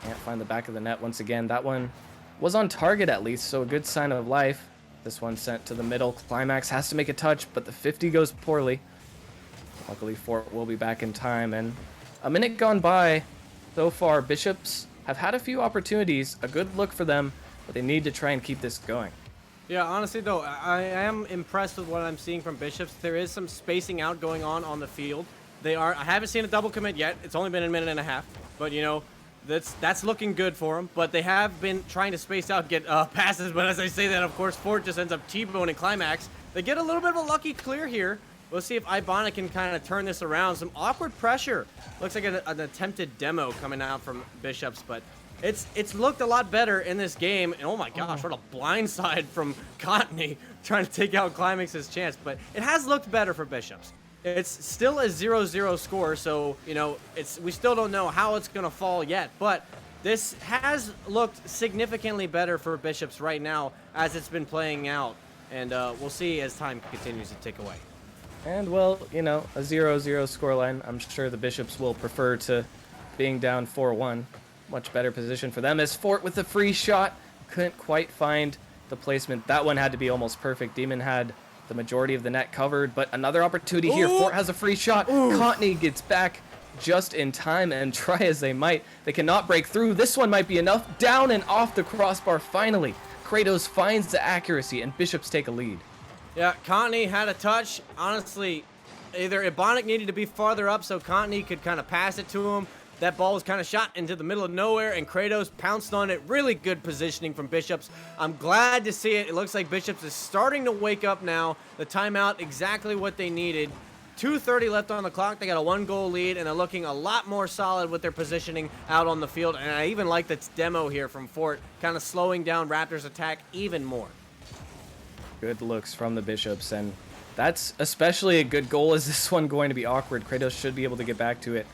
Can't find the back of the net once again. That one was on target at least, so a good sign of life. This one sent to the middle. Climax has to make a touch, but the 50 goes poorly. Luckily, Fort will be back in time, and a minute gone by. So far, Bishops have had a few opportunities, a good look for them, but they need to try and keep this going. Yeah, honestly, though, I am impressed with what I'm seeing from Bishops. There is some spacing out going on the field. I haven't seen a double commit yet. It's only been a minute and a half, but, that's looking good for them. But they have been trying to space out, get passes, but as I say that, of course, Fort just ends up T-boning Climax. They get a little bit of a lucky clear here. Let's see if Ibana can kind of turn this around. Some awkward pressure. Looks like an attempted demo coming out from Bishops, but it's looked a lot better in this game. And oh my gosh, what a blindside from Cottony trying to take out Climax's chance. But it has looked better for Bishops. It's still a 0-0 score, so we still don't know how it's gonna fall yet. But this has looked significantly better for Bishops right now as it's been playing out, and we'll see as time continues to tick away. And, well, a 0-0 scoreline. I'm sure the Bishops will prefer to being down 4-1. Much better position for them, as Fort with the free shot couldn't quite find the placement. That one had to be almost perfect. Demon had the majority of the net covered, but another opportunity here. Ooh. Fort has a free shot. Cottony gets back just in time, and try as they might, they cannot break through. This one might be enough. Down and off the crossbar finally. Kratos finds the accuracy, and Bishops take a lead. Yeah, Cottony had a touch. Honestly, either Ebonic needed to be farther up so Cottony could kind of pass it to him. That ball was kind of shot into the middle of nowhere, and Kratos pounced on it. Really good positioning from Bishops. I'm glad to see it. It looks like Bishops is starting to wake up now. The timeout, exactly what they needed. 2:30 left on the clock. They got a 1-goal lead, and they're looking a lot more solid with their positioning out on the field. And I even like this demo here from Fort, kind of slowing down Raptors' attack even more. Good looks from the Bishops, and that's especially a good goal. Is this one going to be awkward? Kratos should be able to get back to it.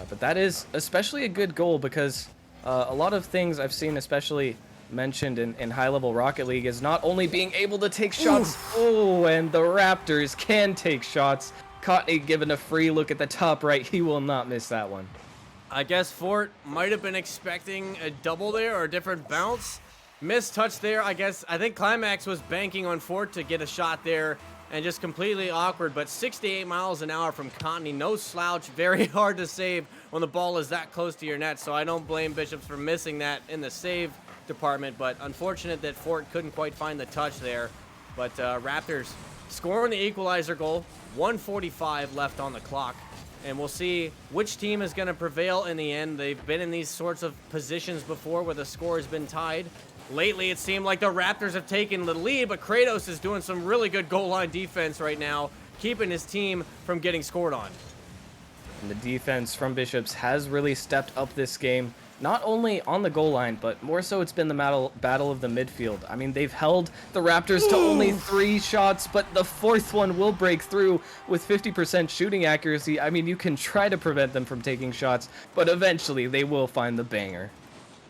But that is especially a good goal because a lot of things I've seen, especially mentioned in high-level Rocket League, is not only being able to take shots. Oh, and the Raptors can take shots. Cottony given a free look at the top right. He will not miss that one. I guess Fort might have been expecting a double there or a different bounce. Missed touch there, I guess. I think Climax was banking on Fort to get a shot there, and just completely awkward. But 68 miles an hour from Cottony, no slouch, very hard to save when the ball is that close to your net. So I don't blame Bishops for missing that in the save department, but unfortunate that Fort couldn't quite find the touch there. But Raptors scoring the equalizer goal, 1:45 left on the clock. And we'll see which team is going to prevail in the end. They've been in these sorts of positions before where the score has been tied. Lately, it seemed like the Raptors have taken the lead, but Kratos is doing some really good goal line defense right now, keeping his team from getting scored on. And the defense from Bishops has really stepped up this game, not only on the goal line, but more so it's been the battle of the midfield. I mean, they've held the Raptors to only 3 shots, but the 4th one will break through with 50% shooting accuracy. I mean, you can try to prevent them from taking shots, but eventually they will find the banger.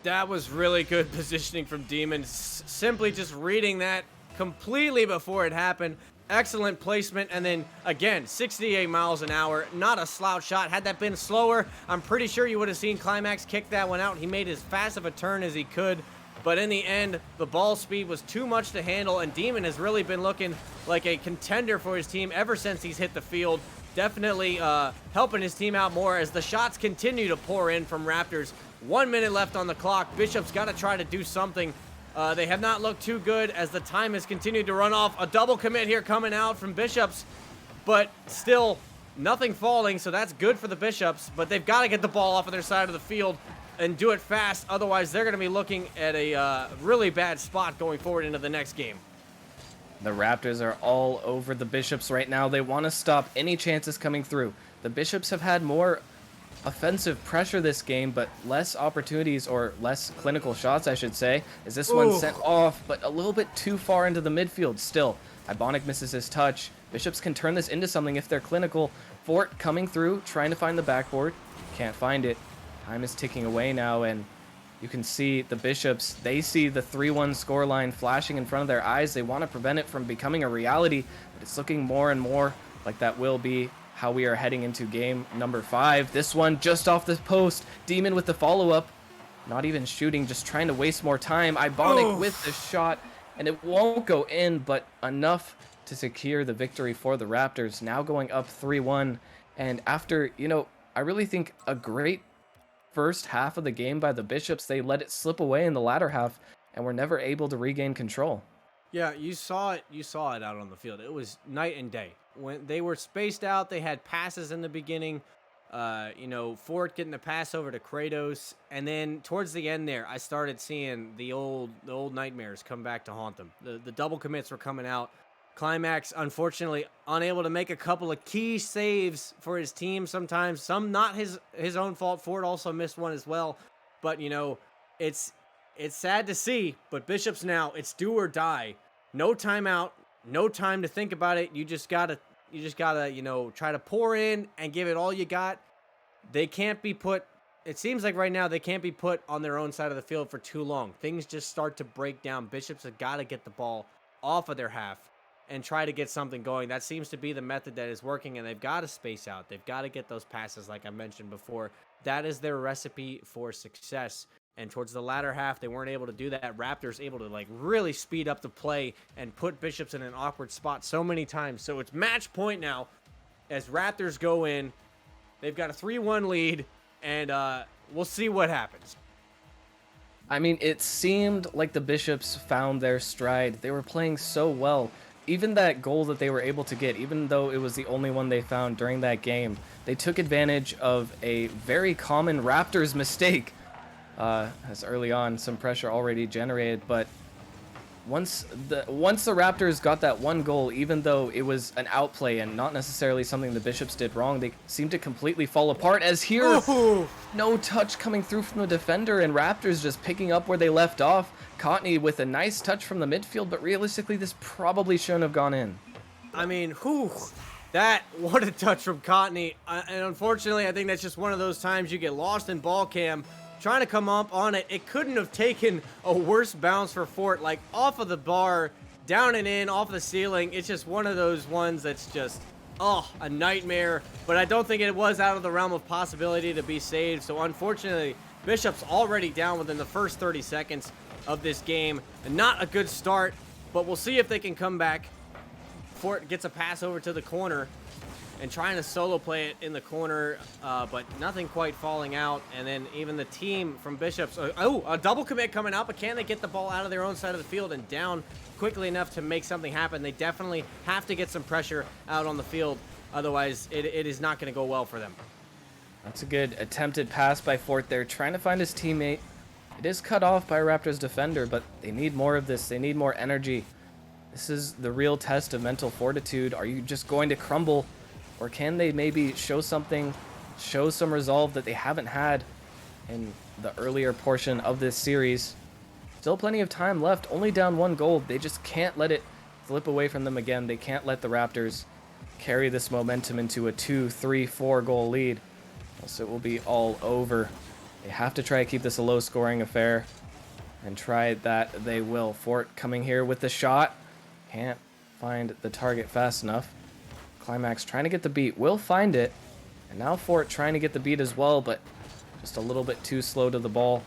That was really good positioning from Demon. Simply just reading that completely before it happened. Excellent placement, and then again, 68 miles an hour, not a slouch shot. Had that been slower, I'm pretty sure you would have seen Climax kick that one out. He made as fast of a turn as he could, but in the end, the ball speed was too much to handle, and Demon has really been looking like a contender for his team ever since he's hit the field. Definitely helping his team out more as the shots continue to pour in from Raptors. 1 minute left on the clock. Bishop's got to try to do something. They have not looked too good as the time has continued to run off. A double commit here coming out from Bishops, but still nothing falling, so that's good for the Bishops, but they've got to get the ball off of their side of the field and do it fast. Otherwise, they're going to be looking at a really bad spot going forward into the next game. The Raptors are all over the Bishops right now. They want to stop any chances coming through. The Bishops have had more offensive pressure this game, but less opportunities, or less clinical shots, I should say, as this one sent off, but a little bit too far into the midfield still. Ibonic misses his touch. Bishops can turn this into something if they're clinical. Fort coming through, trying to find the backboard. Can't find it. Time is ticking away now, and you can see the Bishops, they see the 3-1 scoreline flashing in front of their eyes. They want to prevent it from becoming a reality, but it's looking more and more like that will be how we are heading into game number 5. This one just off the post. Demon with the follow-up. Not even shooting, just trying to waste more time. Ibonic with the shot, and it won't go in, but enough to secure the victory for the Raptors. Now going up 3-1, and after, I really think a great first half of the game by the Bishops, they let it slip away in the latter half, and were never able to regain control. Yeah, you saw it out on the field. It was night and day. When they were spaced out, they had passes in the beginning. Fort getting the pass over to Kratos, and then towards the end there, I started seeing the old nightmares come back to haunt them. The double commits were coming out. Climax, unfortunately, unable to make a couple of key saves for his team sometimes. Some not his own fault. Fort also missed one as well. But, it's sad to see. But Bishops now, it's do or die. No timeout. No time to think about it. You just gotta, try to pour in and give it all you got. They can't be put, it seems like right now they can't be put on their own side of the field for too long. Things just start to break down. Bishops have got to get the ball off of their half and try to get something going. That seems to be the method that is working, and they've got to space out. They've got to get those passes like I mentioned before. That is their recipe for success. And towards the latter half, they weren't able to do that. Raptors able to like really speed up the play and put Bishops in an awkward spot so many times. So it's match point now as Raptors go in. They've got a 3-1 lead, and we'll see what happens. I mean, it seemed like the Bishops found their stride. They were playing so well. Even that goal that they were able to get, even though it was the only one they found during that game, they took advantage of a very common Raptors mistake. As early on, some pressure already generated, but once the Raptors got that one goal, even though it was an outplay and not necessarily something the Bishops did wrong, they seemed to completely fall apart. As here, no touch coming through from the defender, and Raptors just picking up where they left off. Cotney with a nice touch from the midfield, but realistically, this probably shouldn't have gone in. I mean, what a touch from Cotney. And unfortunately, I think that's just one of those times you get lost in ball cam. Trying to come up on it, it couldn't have taken a worse bounce for Fort, like off of the bar, down and in, off the ceiling. It's just one of those ones that's just, a nightmare. But I don't think it was out of the realm of possibility to be saved. So unfortunately, Bishop's already down within the first 30 seconds of this game. And not a good start, but we'll see if they can come back. Fort gets a pass over to the corner and trying to solo play it in the corner, but nothing quite falling out. And then even the team from Bishops, a double commit coming out, but can they get the ball out of their own side of the field and down quickly enough to make something happen? They definitely have to get some pressure out on the field. Otherwise, it is not going to go well for them. That's a good attempted pass by Fort there, trying to find his teammate. It is cut off by a Raptors defender, but they need more of this. They need more energy. This is the real test of mental fortitude. Are you just going to crumble? Or can they maybe show some resolve that they haven't had in the earlier portion of this series? Still plenty of time left, only down 1 goal. They just can't let it slip away from them again. They can't let the Raptors carry this momentum into a 2, 3, 4 goal lead. Else it will be all over. They have to try to keep this a low scoring affair, and try that they will. Fort coming here with the shot. Can't find the target fast enough. Climax trying to get the beat, will find it, and now Fort trying to get the beat as well, but just a little bit too slow to the ball.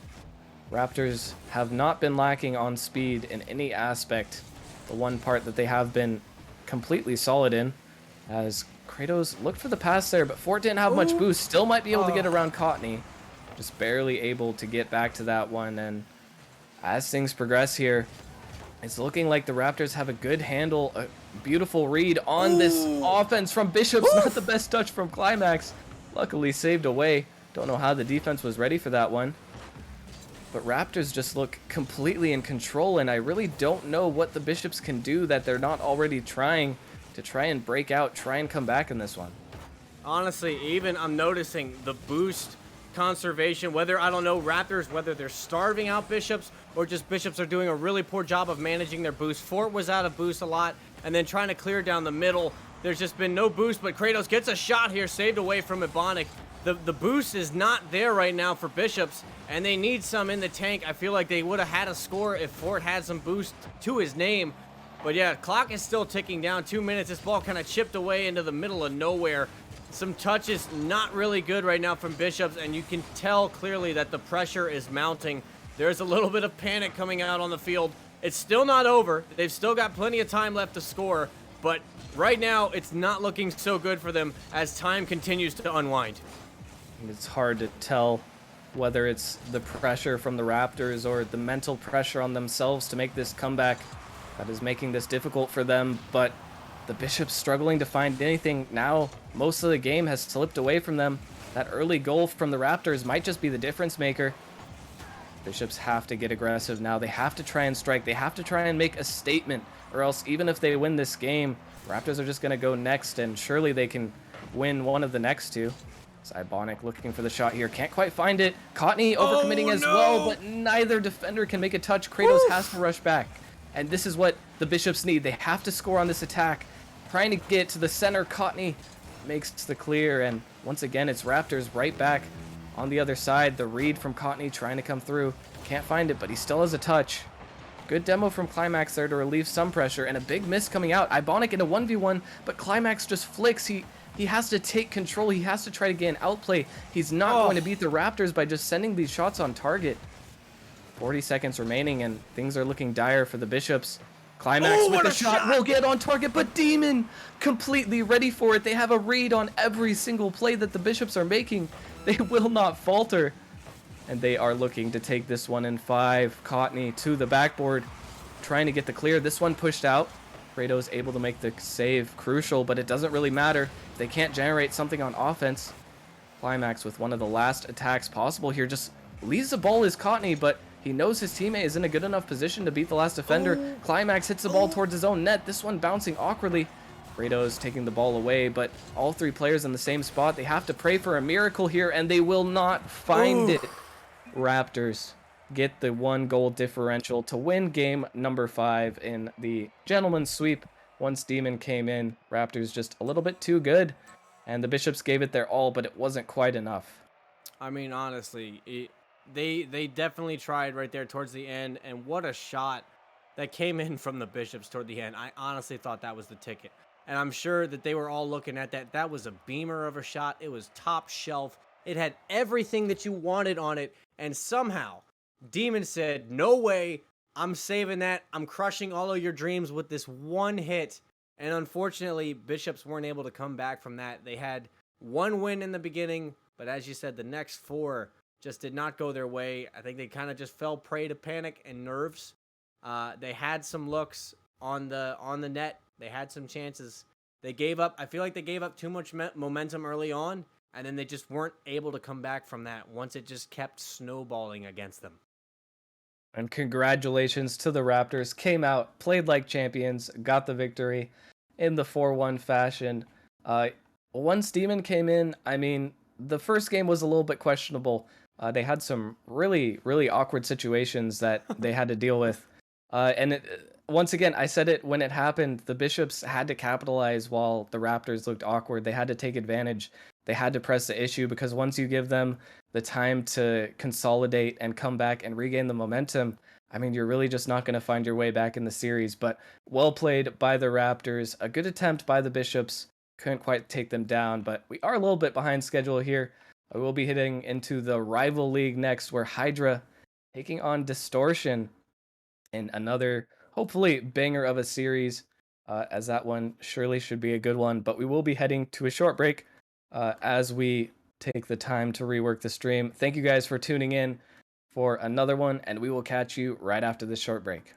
Raptors have not been lacking on speed in any aspect. The one part that they have been completely solid in, as Kratos looked for the pass there, but Fort didn't have much boost. Still might be able to get around Cotney, just barely able to get back to that one. And as things progress here, it's looking like the Raptors have a good handle, a beautiful read on this offense from Bishops. Not the best touch from Climax. Luckily saved away. Don't know how the defense was ready for that one. But Raptors just look completely in control, and I really don't know what the Bishops can do that they're not already trying to try and break out, try and come back in this one. Honestly, even I'm noticing the boost conservation, whether, I don't know, Raptors, whether they're starving out Bishops or just Bishops are doing a really poor job of managing their boost. Fort was out of boost a lot and then trying to clear down the middle. There's just been no boost, but Kratos gets a shot here, saved away from Ebonic. The boost is not there right now for Bishops, and they need some in the tank. I feel like they would have had a score if Fort had some boost to his name. But yeah, clock is still ticking down. 2 minutes. This ball kind of chipped away into the middle of nowhere. Some touches not really good right now from Bishops, and you can tell clearly that the pressure is mounting. There's a little bit of panic coming out on the field. It's still not over. They've still got plenty of time left to score, but right now it's not looking so good for them as time continues to unwind. It's hard to tell whether it's the pressure from the Raptors or the mental pressure on themselves to make this comeback that is making this difficult for them, but the Bishops struggling to find anything now. Most of the game has slipped away from them. That early goal from the Raptors might just be the difference maker. Bishops have to get aggressive now. They have to try and strike. They have to try and make a statement, or else even if they win this game, Raptors are just going to go next, and surely they can win one of the next two. It's Ibonic looking for the shot here. Can't quite find it. Cotney overcommitting as well, but neither defender can make a touch. Kratos has to rush back. And this is what the Bishops need. They have to score on this attack. Trying to get to the center. Cotney makes the clear, and once again it's Raptors right back on the other side. The read from Cotney trying to come through. Can't find it, but he still has a touch. Good demo from Climax there to relieve some pressure, and a big miss coming out. Ibonic in a 1v1, but Climax just flicks. He has to take control. He has to try to get an outplay. He's not going to beat the Raptors by just sending these shots on target. 40 seconds remaining, and things are looking dire for the Bishops. Climax Oh, with what the a shot will get on target, but Demon completely ready for it. They have a read on every single play that the Bishops are making. They will not falter, and they are looking to take this one in 5. Cottney to the backboard, trying to get the clear. This one pushed out. Kratos able to make the save, crucial, but it doesn't really matter. If they can't generate something on offense, Climax with one of the last attacks possible here just leaves the ball as Cottney, but he knows his teammate is in a good enough position to beat the last defender. Climax hits the ball towards his own net, this one bouncing awkwardly. Kratos taking the ball away, but all 3 players in the same spot. They have to pray for a miracle here, and they will not find it. Raptors get the 1-goal differential to win game number 5 in the gentleman's sweep. Once Demon came in, Raptors just a little bit too good, and the Bishops gave it their all, but it wasn't quite enough. I mean, honestly, they definitely tried right there towards the end, and what a shot that came in from the Bishops toward the end. I honestly thought that was the ticket, and I'm sure that they were all looking at that. That was a beamer of a shot. It was top shelf. It had everything that you wanted on it, and somehow Demon said, "No way, I'm saving that. I'm crushing all of your dreams with this one hit." And unfortunately, Bishops weren't able to come back from that. They had one win in the beginning, but as you said, the next 4 just did not go their way. I think they kind of just fell prey to panic and nerves. They had some looks on the net. They had some chances. They gave up. I feel like they gave up too much momentum early on, and then they just weren't able to come back from that once it just kept snowballing against them. And congratulations to the Raptors. Came out, played like champions, got the victory in the 4-1 fashion. Once Demon came in, I mean, the first game was a little bit questionable. They had some really, really awkward situations that they had to deal with. Once again, I said it when it happened, the Bishops had to capitalize while the Raptors looked awkward. They had to take advantage. They had to press the issue, because once you give them the time to consolidate and come back and regain the momentum, I mean, you're really just not going to find your way back in the series. But well played by the Raptors. A good attempt by the Bishops. Couldn't quite take them down, but we are a little bit behind schedule here. I will be hitting into the rival league next, where Hydra taking on Distortion in another, hopefully, banger of a series, as that one surely should be a good one. But we will be heading to a short break as we take the time to rework the stream. Thank you guys for tuning in for another one, and we will catch you right after this short break.